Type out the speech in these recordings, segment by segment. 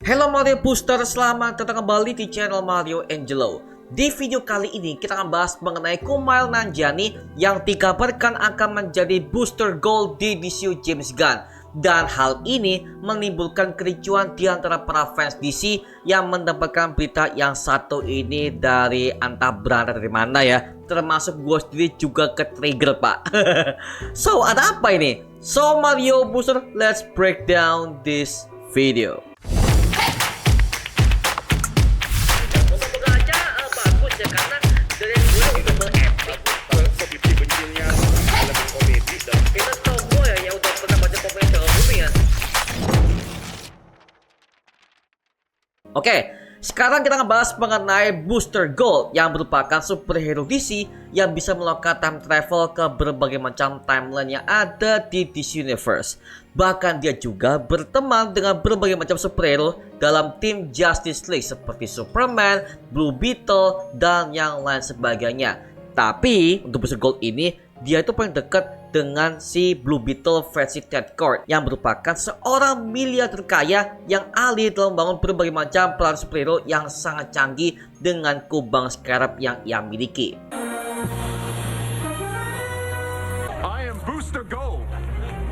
Halo Mario Booster, selamat datang kembali di channel Mario Angelo. Di video kali ini kita akan bahas mengenai Kumail Nanjiani yang dikabarkan akan menjadi booster gold di DCU James Gunn. Dan hal ini menimbulkan kericuan di antara para fans DC yang mendapatkan berita yang satu ini dari entah berada dari mana ya. Termasuk gue sendiri juga ke trigger pak. So ada apa ini? So Mario Booster, let's break down this video. Oke, sekarang kita ngebahas mengenai Booster Gold yang merupakan superhero DC yang bisa melakukan time travel ke berbagai macam timeline yang ada di DC Universe. Bahkan dia juga berteman dengan berbagai macam superhero dalam tim Justice League seperti Superman, Blue Beetle, dan yang lain sebagainya. Tapi untuk Booster Gold ini dia itu paling dekat dengan si Blue Beetle versi Ted Kord yang merupakan seorang miliarder kaya yang ahli dalam membangun berbagai macam peran superhero yang sangat canggih dengan kubang scarab yang ia miliki. I am Booster Gold,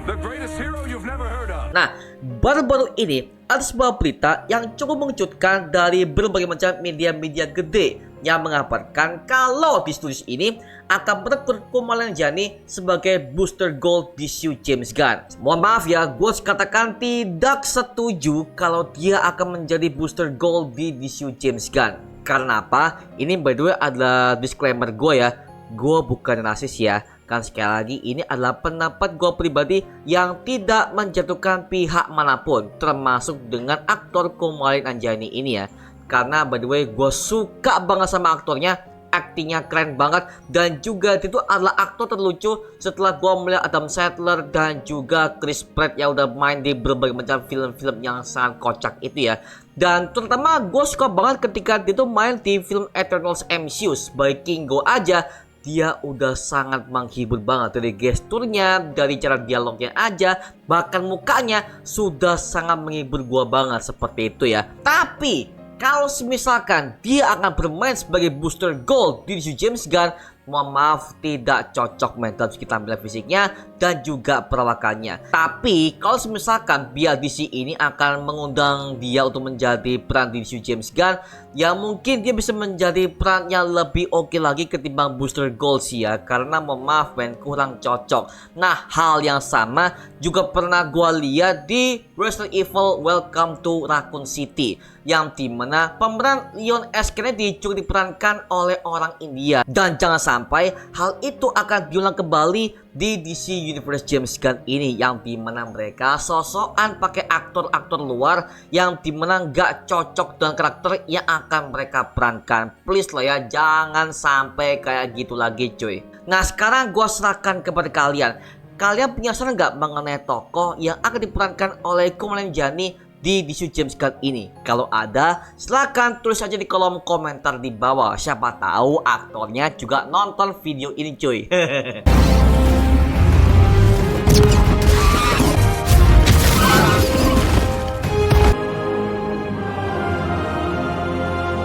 the greatest hero you've never heard of. Nah, baru-baru ini ada sebuah berita yang cukup mengejutkan dari berbagai macam media-media gede yang mengabarkan kalau di studio ini akan merekrut Kumail Nanjiani sebagai booster gold DCU James Gunn. Mohon maaf ya, gue katakan tidak setuju kalau dia akan menjadi booster gold di DCU James Gunn. Karena apa? Ini by the way adalah disclaimer gue ya. Gue bukan rasis ya. Kan sekali lagi ini adalah pendapat gue pribadi yang tidak menjatuhkan pihak manapun, termasuk dengan aktor Kumail Nanjiani ini ya. Karena by the way gue suka banget sama aktornya, aktingnya keren banget, dan juga itu adalah aktor terlucu setelah gue melihat Adam Sandler dan juga Chris Pratt yang udah main di berbagai macam film-film yang sangat kocak itu ya. Dan terutama gue suka banget ketika dia tuh main di film Eternals MCU sebagai Kingo aja. Dia udah sangat menghibur banget dari gesturnya, dari cara dialognya aja, bahkan mukanya sudah sangat menghibur gua banget seperti itu ya. Tapi kalau misalkan dia akan bermain sebagai booster gold di DCU James Gunn, mohon maaf tidak cocok mental kita tampilan fisiknya dan juga perawakannya. Tapi kalau misalkan biar DC ini akan mengundang dia untuk menjadi peran di DCU James Gunn, ya mungkin dia bisa menjadi peran yang lebih oke lagi ketimbang booster gold sih ya. Karena mohon maaf men, kurang cocok. Nah hal yang sama juga pernah gua lihat di Resident Evil Welcome to Raccoon City, yang dimana pemeran Leon S. Kennedy juga diperankan oleh orang India. Dan jangan sampai hal itu akan diulang kembali di DC Universe James Gunn ini, yang dimana mereka sosokan pakai aktor-aktor luar yang dimana nggak cocok dengan karakter yang akan mereka perankan. Please lah ya, jangan sampai kayak gitu lagi cuy. Nah sekarang gue serahkan kepada kalian. Kalian punya saran nggak mengenai tokoh yang akan diperankan oleh Kumail Nanjiani di DCU James Gunn ini? Kalau ada, silahkan tulis aja di kolom komentar di bawah. Siapa tahu aktornya juga nonton video ini cuy.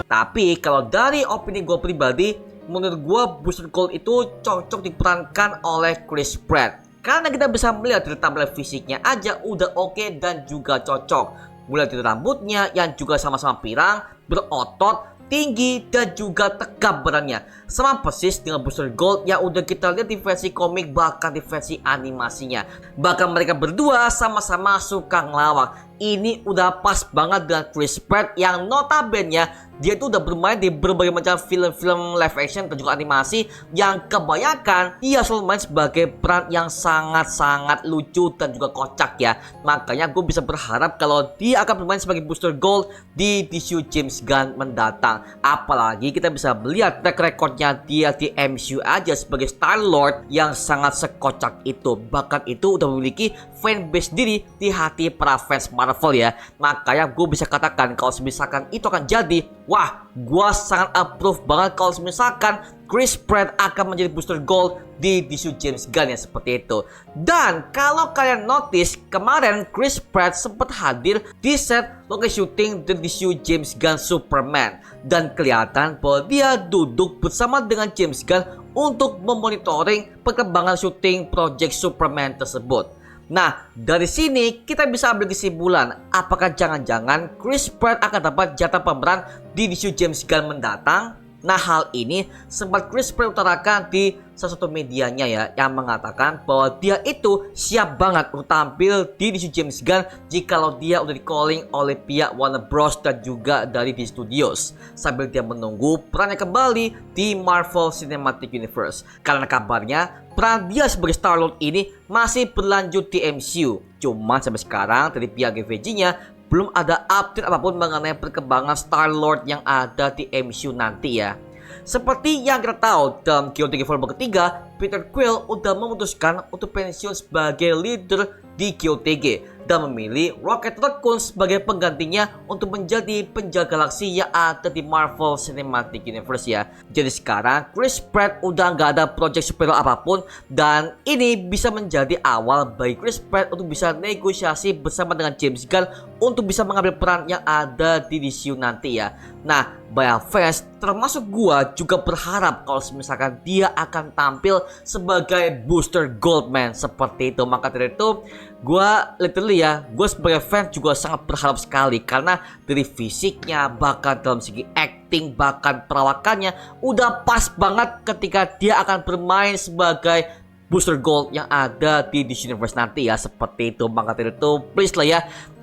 Tapi kalau dari opini gue pribadi, menurut gue booster gold itu cocok diperankan oleh Chris Pratt. Karena kita bisa melihat dari tampilan fisiknya aja udah oke dan juga cocok. Mulai dari rambutnya yang juga sama-sama pirang, berotot, tinggi, dan juga tegap badannya. Sama persis dengan booster gold yang udah kita lihat di versi komik bahkan di versi animasinya. Bahkan mereka berdua sama-sama suka ngelawak. Ini udah pas banget dengan Chris Pratt yang notabene dia tuh udah bermain di berbagai macam film-film live action dan juga animasi yang kebanyakan dia selalu main sebagai peran yang sangat-sangat lucu dan juga kocak ya. Makanya gue bisa berharap kalau dia akan bermain sebagai booster gold di DCU James Gunn mendatang. Apalagi kita bisa melihat track recordnya dia di MCU aja sebagai Star-Lord yang sangat sekocak itu. Bahkan itu udah memiliki fanbase sendiri di hati para fans Marvel Marvel ya. Makanya gue bisa katakan kalau misalkan itu akan jadi, wah, gue sangat approve banget kalau misalkan Chris Pratt akan menjadi Booster Gold di DCU James Gunn ya, seperti itu. Dan kalau kalian notice, kemarin Chris Pratt sempat hadir di set lokasi syuting The DCU James Gunn Superman. Dan kelihatan bahwa dia duduk bersama dengan James Gunn untuk memonitoring perkembangan syuting project Superman tersebut. Nah, dari sini kita bisa ambil kesimpulan, apakah jangan-jangan Chris Pratt akan dapat jatah pemeran di DCU James Gunn mendatang? Nah, hal ini sempat Chris Pratt utarakan di salah satu medianya ya, yang mengatakan bahwa dia itu siap banget untuk tampil di DCU James Gunn jikalau dia udah di calling oleh pihak Warner Bros dan juga dari DC Studios, sambil dia menunggu perannya kembali di Marvel Cinematic Universe. Karena kabarnya peran dia sebagai Star-Lord ini masih berlanjut di MCU. Cuma sampai sekarang dari pihak GVG-nya belum ada update apapun mengenai perkembangan Star-Lord yang ada di MCU nanti ya. Seperti yang kita tahu, dalam QTG Volume ketiga, Peter Quill udah memutuskan untuk pensiun sebagai leader di QTG dan memilih Rocket Raccoon sebagai penggantinya untuk menjadi penjaga galaksi yang ada di Marvel Cinematic Universe ya. Jadi sekarang Chris Pratt udah nggak ada project superhero apapun, dan ini bisa menjadi awal bagi Chris Pratt untuk bisa negosiasi bersama dengan James Gunn untuk bisa mengambil peran yang ada di DCU nanti ya. Nah, banyak fans termasuk gua juga berharap kalau misalkan dia akan tampil sebagai Booster Goldman seperti itu. Maka dari itu gua literally ya, gue sebagai fan juga sangat berharap sekali karena dari fisiknya, bahkan dalam segi acting, bahkan perawakannya udah pas banget ketika dia akan bermain sebagai Booster Gold yang ada di DC Universe nanti ya, seperti itu. Maka dari itu please lah ya,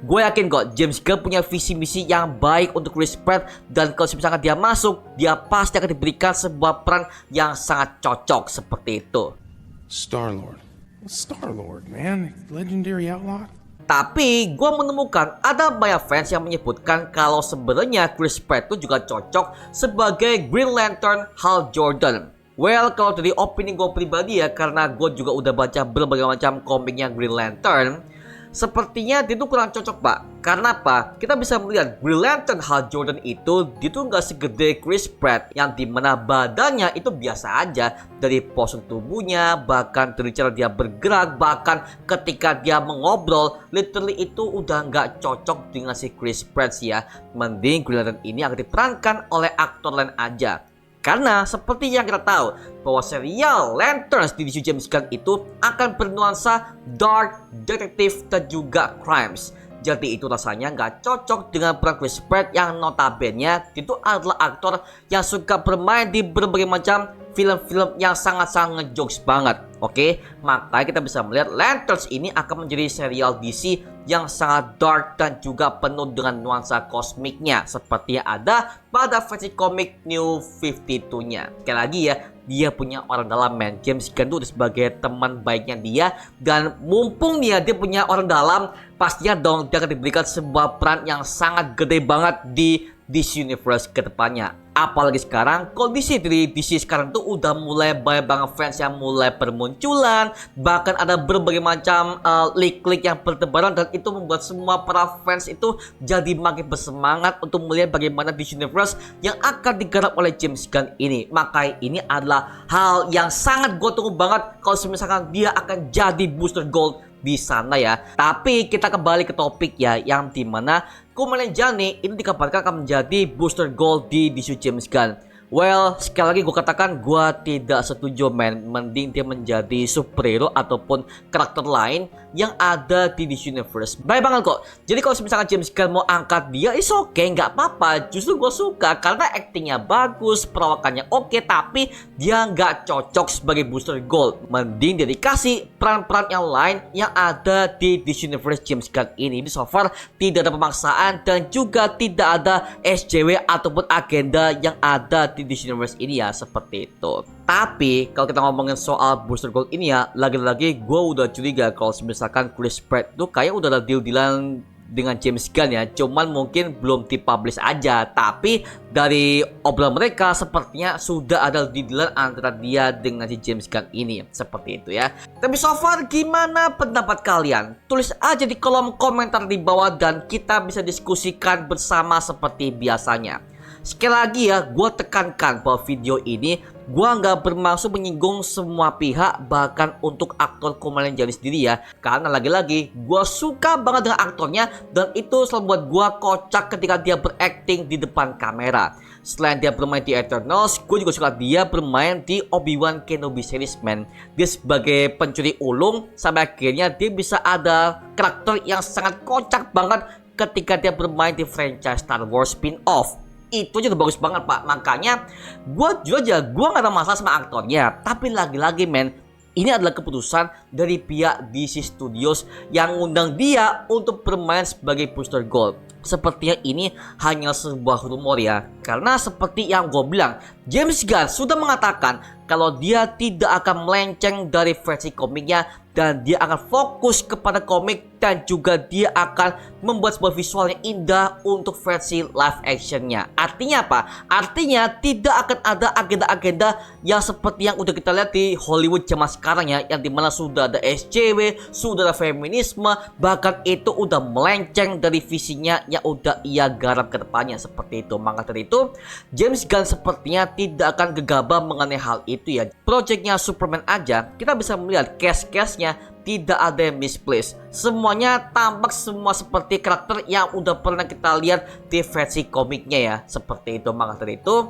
gue yakin kok James Gunn punya visi misi yang baik untuk Chris Pratt, dan kalau misalkan dia masuk, dia pasti akan diberikan sebuah peran yang sangat cocok seperti itu. Star-Lord, man, legendary outlaw. Tapi gue menemukan ada banyak fans yang menyebutkan kalau sebenarnya Chris Pratt itu juga cocok sebagai Green Lantern Hal Jordan. Well, kalau dari opini gue pribadi ya, karena gue juga udah baca berbagai macam komiknya Green Lantern, sepertinya dia tuh kurang cocok pak. Karena apa? Kita bisa melihat Green Lantern Hal Jordan itu dia tuh nggak segede Chris Pratt, yang dimana badannya itu biasa aja, dari postur tubuhnya, bahkan dari cara dia bergerak, bahkan ketika dia mengobrol, literally itu udah nggak cocok dengan si Chris Pratt sih ya. Mending Green Lantern ini akan diperankan oleh aktor lain aja. Karena seperti yang kita tahu bahwa serial Lanterns di DCU James Gunn itu akan bernuansa dark, detective, dan juga crimes. Jadi itu rasanya nggak cocok dengan peran Chris Pratt yang notabene itu adalah aktor yang suka bermain di berbagai macam film-film yang sangat-sangat ngejokes banget. Oke, makanya kita bisa melihat Lanterns ini akan menjadi serial DC yang sangat dark dan juga penuh dengan nuansa kosmiknya, seperti yang ada pada versi komik New 52-nya. Sekali lagi ya, dia punya orang dalam, man. James Gunn itu sebagai teman baiknya dia, dan mumpung dia punya orang dalam, pastinya dong dia akan diberikan sebuah peran yang sangat gede banget di DC Universe ke depannya. Apalagi sekarang kondisi dari DC sekarang tuh udah mulai banyak banget fans yang mulai bermunculan, bahkan ada berbagai macam leak-leak yang bertebaran, dan itu membuat semua para fans itu jadi makin bersemangat untuk melihat bagaimana DC Universe yang akan digarap oleh James Gunn ini. Maka ini adalah hal yang sangat gue tunggu banget kalau misalkan dia akan jadi Booster Gold di sana ya. Tapi kita kembali ke topik ya, yang dimana Kumail Nanjiani ini dikabarkan akan menjadi Booster Gold di DCU James Gunn. Well, sekali lagi gue katakan gue tidak setuju, man. Mending dia menjadi superhero ataupun karakter lain yang ada di DC Universe. Baik banget kok. Jadi kalau misalkan James Gunn mau angkat dia, is okay, nggak apa-apa. Justru gue suka karena aktingnya bagus, perawakannya oke, tapi dia nggak cocok sebagai Booster Gold. Mending dia dikasih peran-peran yang lain yang ada di DC Universe James Gunn ini. So far tidak ada pemaksaan dan juga tidak ada SJW ataupun agenda yang ada di DC Universe ini ya, seperti itu. Tapi kalau kita ngomongin soal Booster Gold ini ya, lagi-lagi gue udah curiga kalau misalkan Chris Pratt tuh kayak udah ada deal-dealan dengan James Gunn ya, cuman mungkin belum dipublish aja. Tapi dari obrolan mereka sepertinya sudah ada deal antara dia dengan si James Gunn ini, seperti itu ya. Tapi so far gimana pendapat kalian? Tulis aja di kolom komentar di bawah dan kita bisa diskusikan bersama seperti biasanya. Sekali lagi ya, gue tekankan bahwa video ini gue nggak bermaksud menyinggung semua pihak, bahkan untuk aktor Kumail Nanjiani sendiri ya. Karena lagi-lagi gue suka banget dengan aktornya dan itu selalu buat gue kocak ketika dia berakting di depan kamera. Selain dia bermain di Eternals, gue juga suka dia bermain di Obi-Wan Kenobi series, man. Dia sebagai pencuri ulung sampai akhirnya dia bisa ada karakter yang sangat kocak banget ketika dia bermain di franchise Star Wars spin-off. Itu aja udah bagus banget pak. Makanya gue jujur aja, gue gak ada masalah sama aktornya. Tapi lagi-lagi men, ini adalah keputusan dari pihak DC Studios yang ngundang dia untuk bermain sebagai Booster Gold. Sepertinya ini hanya sebuah rumor ya. Karena seperti yang gue bilang, James Gunn sudah mengatakan kalau dia tidak akan melenceng dari versi komiknya dan dia akan fokus kepada komik dan juga dia akan membuat sebuah visual yang indah untuk versi live actionnya. Artinya apa? Artinya tidak akan ada agenda-agenda yang seperti yang udah kita lihat di Hollywood zaman sekarang ya, yang dimana sudah ada SJW, sudah ada feminisme, bahkan itu udah melenceng dari visinya yang udah ia garap ke depannya, seperti itu. Maka dari itu James Gunn sepertinya tidak akan gegabah mengenai hal itu ya. Projectnya Superman aja kita bisa melihat cast-castnya tidak ada yang misplaced. Semuanya tampak semua seperti karakter yang udah pernah kita lihat di versi komiknya ya, seperti itu. Maka dari itu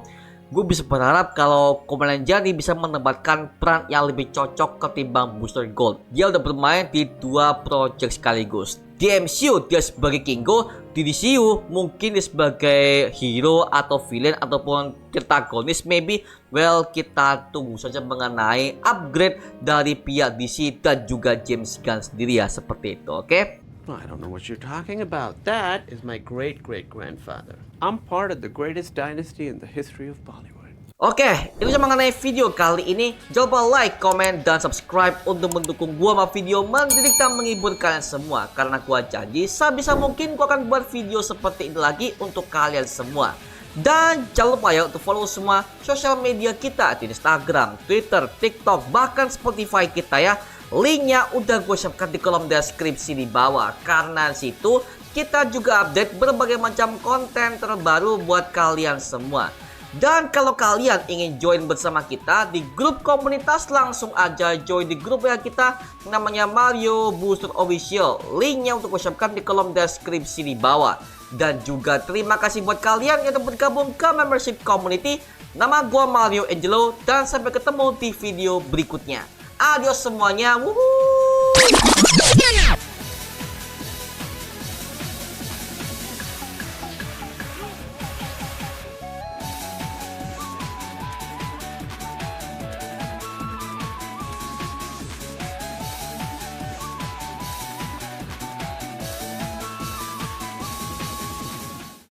gue bisa berharap kalau Kumail Nanjiani bisa menempatkan peran yang lebih cocok ketimbang Booster Gold. Dia udah bermain di 2 project sekaligus. Di MCU dia sebagai Kingo, di DCU mungkin dia sebagai hero atau villain ataupun protagonis maybe. Well, kita tunggu saja mengenai upgrade dari pihak DC dan juga James Gunn sendiri ya, seperti itu, oke? I don't know what you're talking about. That is my great-great-grandfather. I'm part of the greatest dynasty in the history of Bollywood. Oke, itu aja mengenai video kali ini. Jangan lupa like, comment, dan subscribe untuk mendukung gua sama video mendidik dan menghibur kalian semua. Karena gua janji sebisa mungkin gua akan buat video seperti ini lagi untuk kalian semua. Dan jangan lupa ya untuk follow semua sosial media kita di Instagram, Twitter, TikTok, bahkan Spotify kita ya. Linknya udah gue siapkan di kolom deskripsi di bawah. Karena situ kita juga update berbagai macam konten terbaru buat kalian semua. Dan kalau kalian ingin join bersama kita di grup komunitas, langsung aja join di grup ya kita, namanya Mario Booster Official. Linknya untuk gue siapkan di kolom deskripsi di bawah. Dan juga terima kasih buat kalian yang udah bergabung ke membership community. Nama gue Mario Angelo dan sampai ketemu di video berikutnya. Adios semuanya. Woohoo!